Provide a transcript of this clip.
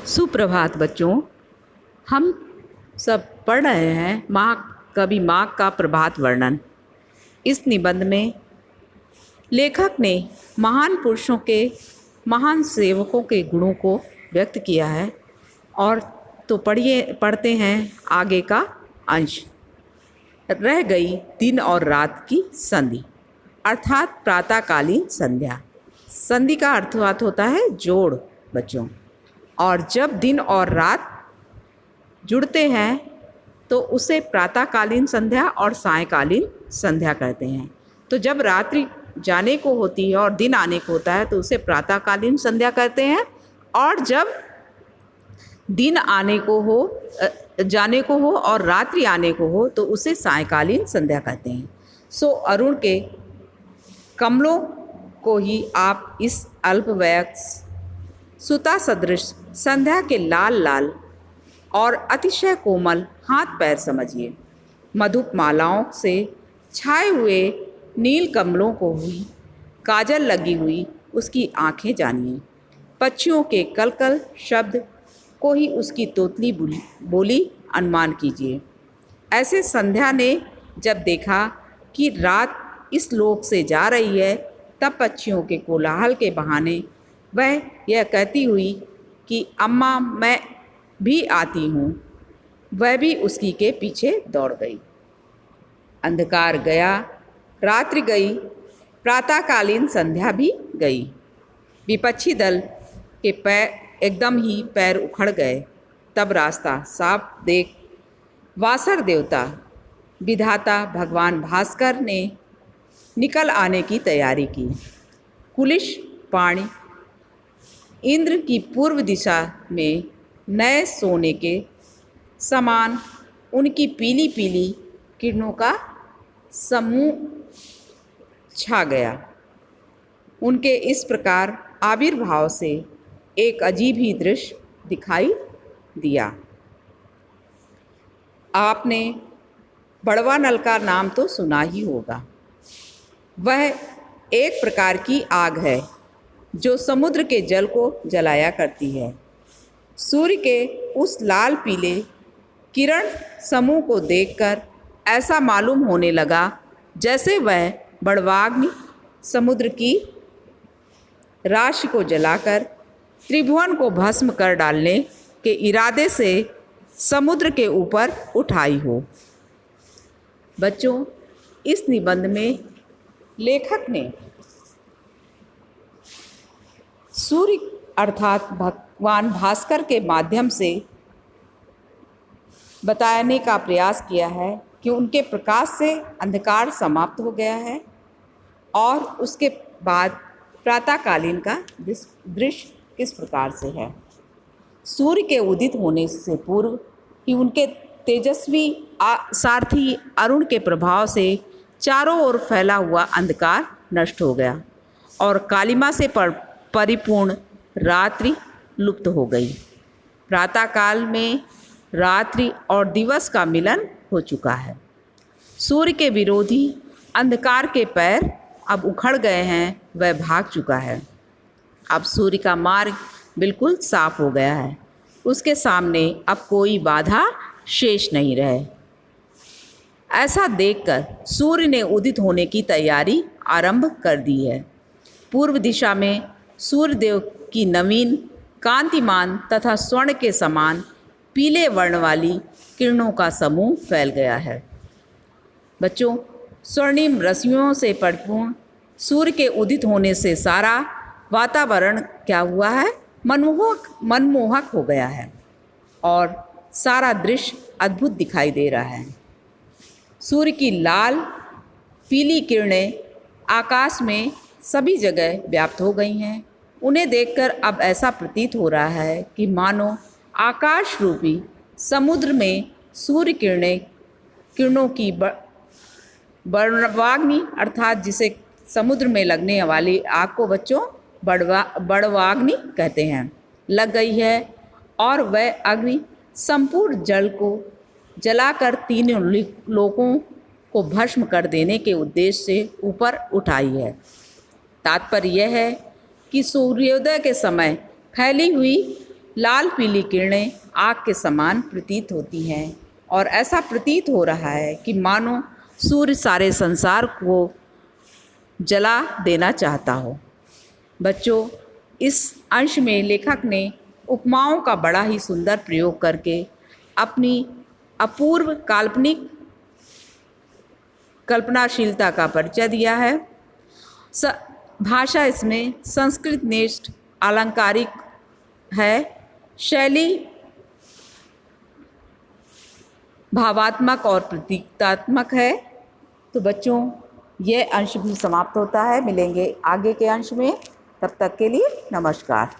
सुप्रभात बच्चों। हम सब पढ़ रहे हैं महाकवि माघ का प्रभात वर्णन। इस निबंध में लेखक ने महान पुरुषों के, महान सेवकों के गुणों को व्यक्त किया है। और तो पढ़ते हैं आगे का अंश। रह गई दिन और रात की संधि, अर्थात प्रातःकालीन संध्या। संधि का अर्थात होता है जोड़ बच्चों। और जब दिन और रात जुड़ते हैं तो उसे प्रातःकालीन संध्या और सायंकालीन संध्या कहते हैं। तो जब रात्रि जाने को होती है और दिन आने को होता है तो उसे प्रातःकालीन संध्या कहते हैं। और जब दिन जाने को हो और रात्रि आने को हो तो उसे सायंकालीन संध्या कहते हैं। सो अरुण के कमलों को ही आप इस अल्पवयस्क सुता सदृश संध्या के लाल लाल और अतिशय कोमल हाथ पैर समझिए। मधुप मालाओं से छाए हुए नील कमलों को हुई काजल लगी हुई उसकी आंखें जानिए। पक्षियों के कलकल शब्द को ही उसकी तोतली बोली अनुमान कीजिए। ऐसे संध्या ने जब देखा कि रात इस लोक से जा रही है तब पक्षियों के कोलाहल के बहाने वह यह कहती हुई कि अम्मा मैं भी आती हूँ, वह भी उसकी के पीछे दौड़ गई। अंधकार गया, रात्रि गई, प्रातःकालीन संध्या भी गई। विपक्षी दल के एकदम ही पैर उखड़ गए। तब रास्ता साफ देख वासर देवता विधाता भगवान भास्कर ने निकल आने की तैयारी की। कुलिश पाणी इंद्र की पूर्व दिशा में नए सोने के समान उनकी पीली पीली किरणों का समूह छा गया। उनके इस प्रकार आविर्भाव से एक अजीब ही दृश्य दिखाई दिया। आपने बड़वा नल का नाम तो सुना ही होगा। वह एक प्रकार की आग है जो समुद्र के जल को जलाया करती है। सूर्य के उस लाल पीले किरण समूह को देखकर ऐसा मालूम होने लगा जैसे वह बड़वाग्नि समुद्र की राशि को जलाकर त्रिभुवन को भस्म कर डालने के इरादे से समुद्र के ऊपर उठाई हो। बच्चों, इस निबंध में लेखक ने सूर्य अर्थात भगवान भास्कर के माध्यम से बताने का प्रयास किया है कि उनके प्रकाश से अंधकार समाप्त हो गया है। और उसके बाद प्रातःकालीन का दृश्य किस प्रकार से है। सूर्य के उदित होने से पूर्व ही उनके तेजस्वी सारथी अरुण के प्रभाव से चारों ओर फैला हुआ अंधकार नष्ट हो गया और कालिमा से परिपूर्ण रात्रि लुप्त हो गई। प्रातःकाल में रात्रि और दिवस का मिलन हो चुका है। सूर्य के विरोधी अंधकार के पैर अब उखड़ गए हैं, वह भाग चुका है। अब सूर्य का मार्ग बिल्कुल साफ हो गया है। उसके सामने अब कोई बाधा शेष नहीं रहे। ऐसा देखकर सूर्य ने उदित होने की तैयारी आरंभ कर दी है। पूर्व दिशा में सूर्यदेव की नवीन कांतिमान तथा स्वर्ण के समान पीले वर्ण वाली किरणों का समूह फैल गया है। बच्चों, स्वर्णिम रश्मियों से परिपूर्ण सूर्य के उदित होने से सारा वातावरण क्या हुआ है, मनमोहक हो गया है और सारा दृश्य अद्भुत दिखाई दे रहा है। सूर्य की लाल पीली किरणें आकाश में सभी जगह व्याप्त हो गई हैं। उन्हें देखकर अब ऐसा प्रतीत हो रहा है कि मानो आकाश रूपी समुद्र में सूर्य किरणों की बड़वाग्नि अर्थात जिसे समुद्र में लगने वाली आग को बच्चों बड़वाग्नि कहते हैं, लग गई है। और वह अग्नि संपूर्ण जल को जलाकर तीनों लोकों को भस्म कर देने के उद्देश्य से ऊपर उठाई है। तात्पर्य यह है कि सूर्योदय के समय फैली हुई लाल पीली किरणें आग के समान प्रतीत होती हैं और ऐसा प्रतीत हो रहा है कि मानो सूर्य सारे संसार को जला देना चाहता हो। बच्चों, इस अंश में लेखक ने उपमाओं का बड़ा ही सुंदर प्रयोग करके अपनी अपूर्व काल्पनिक कल्पनाशीलता का परिचय दिया है। भाषा इसमें संस्कृत निष्ठ आलंकारिक है, शैली भावात्मक और प्रतीकात्मक है। तो बच्चों, यह अंश भी समाप्त होता है। मिलेंगे आगे के अंश में, तब तक के लिए नमस्कार।